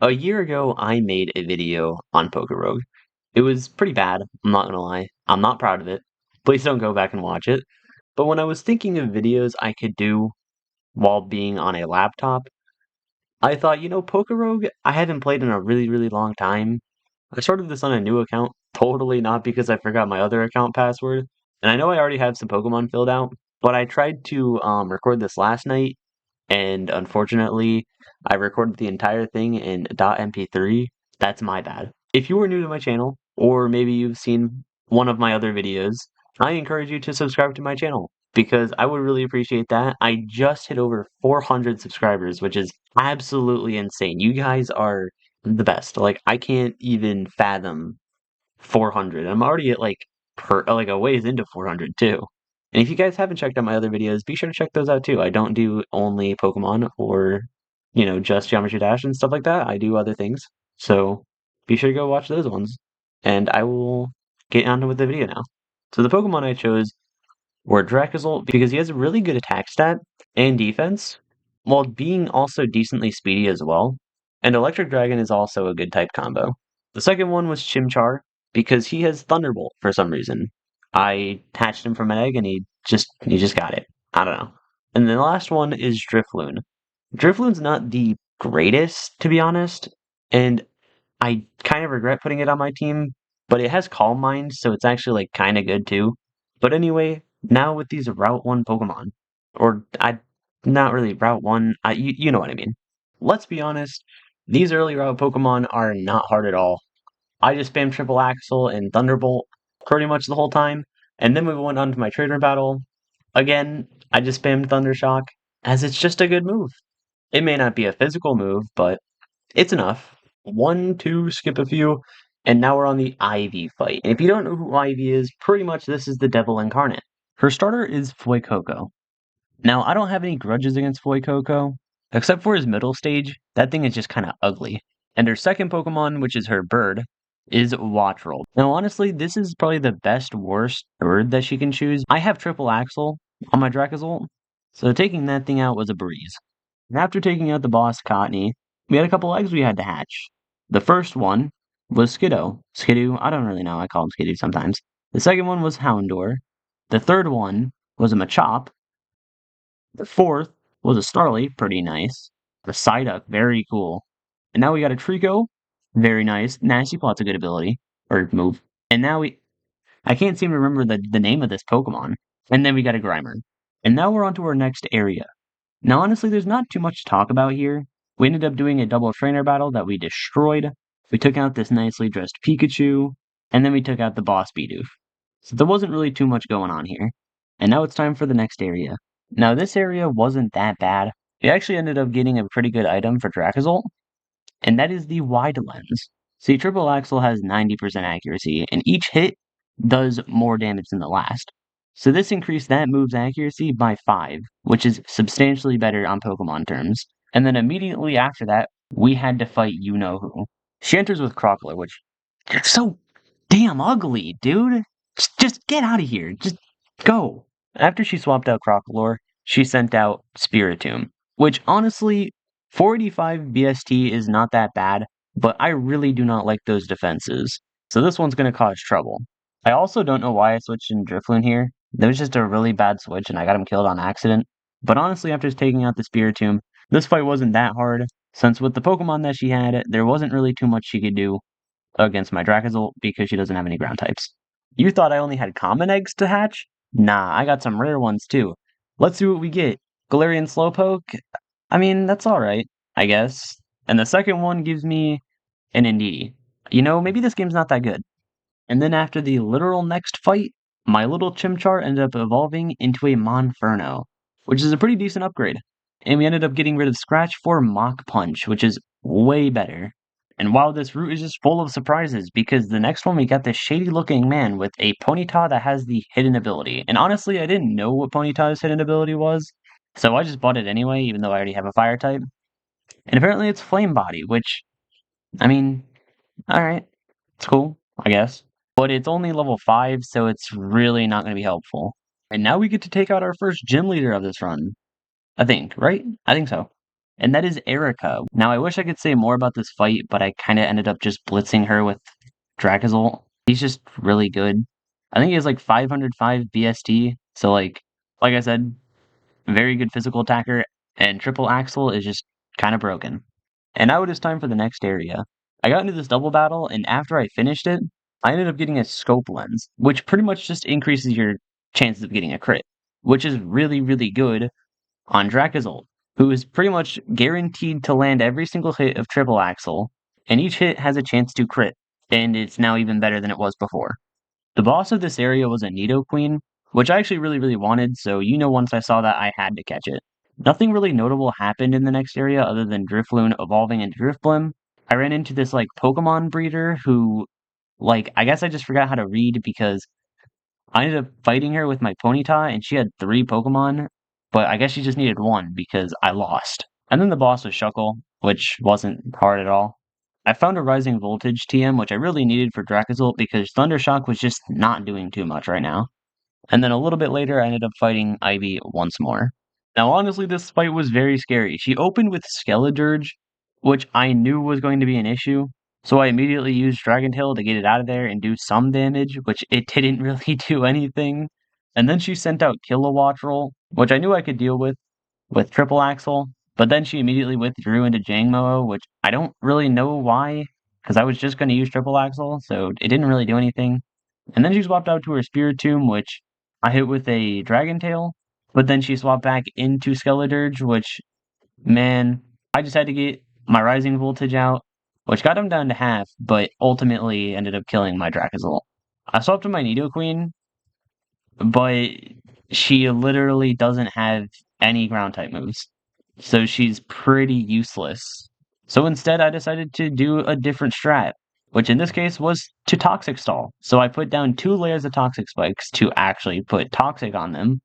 A year ago, I made a video on Pokerogue. It was pretty bad, I'm not gonna lie. I'm not proud of it. Please don't go back and watch it. But when I was thinking of videos I could do while being on a laptop, I thought, Pokerogue, I haven't played in a really, really long time. I started this on a new account, totally not because I forgot my other account password. And I know I already have some Pokemon filled out, but I tried to record this last night, and unfortunately, I recorded the entire thing in .mp3. That's my bad. If you are new to my channel, or maybe you've seen one of my other videos, I encourage you to subscribe to my channel because I would really appreciate that. I just hit over 400 subscribers, which is absolutely insane. You guys are the best. Like, I can't even fathom 400. I'm already at like a ways into 400 too. And if you guys haven't checked out my other videos, be sure to check those out too. I don't do only Pokemon or, just Geometry Dash and stuff like that. I do other things. So be sure to go watch those ones. And I will get on with the video now. So the Pokemon I chose were Dracozolt because he has a really good attack stat and defense, while being also decently speedy as well. And Electric Dragon is also a good type combo. The second one was Chimchar because he has Thunderbolt for some reason. I hatched him from an egg and he just got it. I don't know. And then the last one is Drifloon. Drifloon's not the greatest, to be honest, and I kind of regret putting it on my team, but it has Calm Mind, so it's actually like kind of good too. But anyway, now with these Route 1 Pokemon, or I not really Route 1, you know what I mean. Let's be honest, these early Route Pokemon are not hard at all. I just spammed Triple Axle and Thunderbolt pretty much the whole time, and then we went on to my trainer battle. Again, I just spammed Thundershock, as it's just a good move. It may not be a physical move, but it's enough. One, two, skip a few, and now we're on the Ivy fight. And if you don't know who Ivy is, pretty much this is the devil incarnate. Her starter is Fuecoco. Now, I don't have any grudges against Fuecoco, except for his middle stage. That thing is just kind of ugly. And her second Pokemon, which is her bird, is Wattrel. Now, honestly, this is probably the best, worst bird that she can choose. I have Triple Axle on my Dracozolt, so taking that thing out was a breeze. And after taking out the boss, Cottonee, we had a couple eggs we had to hatch. The first one was Skiddo. Skidoo, I don't really know, I call him Skidoo sometimes. The second one was Houndour. The third one was a Machop. The fourth was a Starly, pretty nice. The Psyduck, very cool. And now we got a Trico, very nice. Nasty Plot's a good ability, or move. And now I can't seem to remember the name of this Pokemon. And then we got a Grimer. And now we're on to our next area. Now, honestly, there's not too much to talk about here. We ended up doing a double trainer battle that we destroyed. We took out this nicely dressed Pikachu, and then we took out the boss Bidoof. So there wasn't really too much going on here. And now it's time for the next area. Now, this area wasn't that bad. We actually ended up getting a pretty good item for Dracozolt, and that is the Wide Lens. See, Triple Axle has 90% accuracy, and each hit does more damage than the last. So this increased that move's accuracy by 5, which is substantially better on Pokemon terms. And then immediately after that, we had to fight you-know-who. She enters with Crocola, which is so damn ugly, dude. Just get out of here. Just go. After she swapped out Crocolore, she sent out Spiritomb, which honestly, 485 BST is not that bad, but I really do not like those defenses. So this one's going to cause trouble. I also don't know why I switched in Drifloon here. That was just a really bad switch and I got him killed on accident. But honestly, after taking out the Spiritomb, this fight wasn't that hard, since with the Pokemon that she had, there wasn't really too much she could do against my Dracozolt because she doesn't have any ground types. You thought I only had common eggs to hatch? Nah, I got some rare ones too. Let's see what we get. Galarian Slowpoke? I mean, that's alright, I guess. And the second one gives me an Indeedee. Maybe this game's not that good. And then after the literal next fight, my little Chimchar ended up evolving into a Monferno, which is a pretty decent upgrade. And we ended up getting rid of Scratch for Mach Punch, which is way better. And wow, this route is just full of surprises, because the next one we got this shady-looking man with a Ponyta that has the hidden ability. And honestly, I didn't know what Ponyta's hidden ability was, so I just bought it anyway, even though I already have a fire type. And apparently it's Flame Body, which, I mean, alright, it's cool, I guess. But it's only level 5, so it's really not going to be helpful. And now we get to take out our first gym leader of this run. I think, right? I think so. and that is Erica. Now, I wish I could say more about this fight, but I kind of ended up just blitzing her with Dracozolt. He's just really good. I think he has like 505 BST, so like I said, very good physical attacker, and Triple Axle is just kind of broken. And now it is time for the next area. I got into this double battle, and after I finished it, I ended up getting a scope lens, which pretty much just increases your chances of getting a crit, which is really, really good on Dracozolt, who is pretty much guaranteed to land every single hit of Triple Axle, and each hit has a chance to crit, and it's now even better than it was before. The boss of this area was a Nidoqueen, which I actually really, really wanted, so once I saw that, I had to catch it. Nothing really notable happened in the next area other than Drifloon evolving into Drifblim. I ran into this, Pokemon breeder who, I guess I just forgot how to read because I ended up fighting her with my Ponyta, and she had 3 Pokemon, but I guess she just needed 1 because I lost. And then the boss was Shuckle, which wasn't hard at all. I found a Rising Voltage TM, which I really needed for Dracozolt because Thundershock was just not doing too much right now. And then a little bit later, I ended up fighting Ivy once more. Now, honestly, this fight was very scary. She opened with Skeledirge, which I knew was going to be an issue, so I immediately used Dragon Tail to get it out of there and do some damage, which it didn't really do anything. And then she sent out Kilowattrel, which I knew I could deal with Triple Axle, but then she immediately withdrew into Jangmo-o, which I don't really know why, because I was just going to use Triple Axle, so it didn't really do anything. And then she swapped out to her Spiritomb, which I hit with a Dragon Tail, but then she swapped back into Skeledirge, which, man, I just had to get my Rising Voltage out, which got him down to half, but ultimately ended up killing my Dracozolt. I swapped to my Nidoqueen, but she literally doesn't have any ground type moves. So she's pretty useless. So instead, I decided to do a different strat, which in this case was to Toxic Stall. So I put down 2 layers of Toxic Spikes to actually put Toxic on them.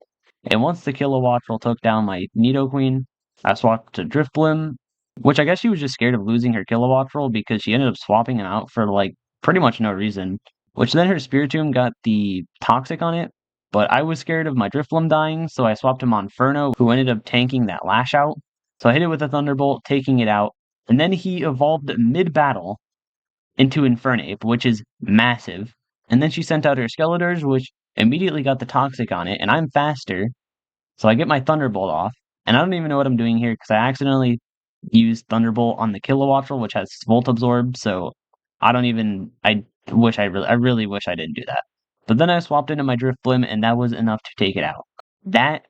And once the Kilowattrel took down my Nidoqueen, I swapped to Drifblim, which I guess she was just scared of losing her Kilowattrel because she ended up swapping him out for pretty much no reason. Which then her Spiritomb got the Toxic on it, but I was scared of my Drifblim dying, so I swapped him on Furno, who ended up tanking that Lash Out. So I hit it with a Thunderbolt, taking it out, and then he evolved mid-battle into Infernape, which is massive. And then she sent out her Skeledirge, which immediately got the Toxic on it, and I'm faster, so I get my Thunderbolt off, and I don't even know what I'm doing here because I accidentally used Thunderbolt on the Kilowattrel, which has Volt Absorb, so I really wish I didn't do that. But then I swapped into my Drifblim, and that was enough to take it out. That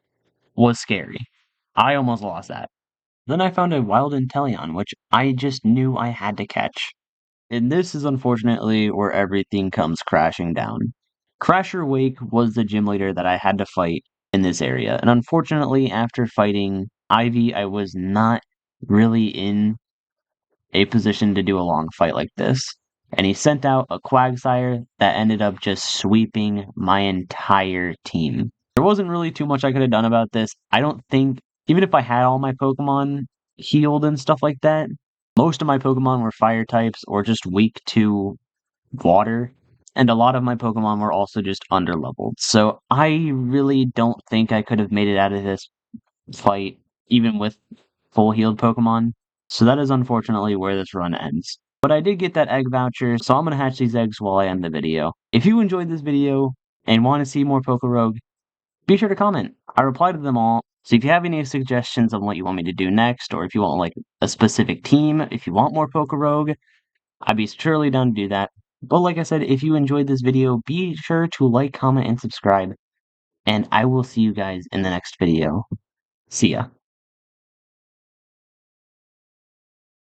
was scary. I almost lost that. Then I found a Wild Inteleon, which I just knew I had to catch. And this is unfortunately where everything comes crashing down. Crasher Wake was the gym leader that I had to fight in this area, and unfortunately, after fighting Ivy, I was not really in a position to do a long fight like this. And he sent out a Quagsire that ended up just sweeping my entire team. There wasn't really too much I could have done about this. I don't think, even if I had all my Pokemon healed and stuff like that, most of my Pokemon were fire types or just weak to water, and a lot of my Pokemon were also just underleveled. So I really don't think I could have made it out of this fight, even with full healed Pokemon. So that is unfortunately where this run ends. But I did get that egg voucher, so I'm going to hatch these eggs while I end the video. If you enjoyed this video and want to see more Pokerogue, be sure to comment. I reply to them all. So if you have any suggestions on what you want me to do next, or if you want a specific team, if you want more Pokerogue, I'd be surely down to do that. But like I said, if you enjoyed this video, be sure to like, comment, and subscribe. And I will see you guys in the next video. See ya.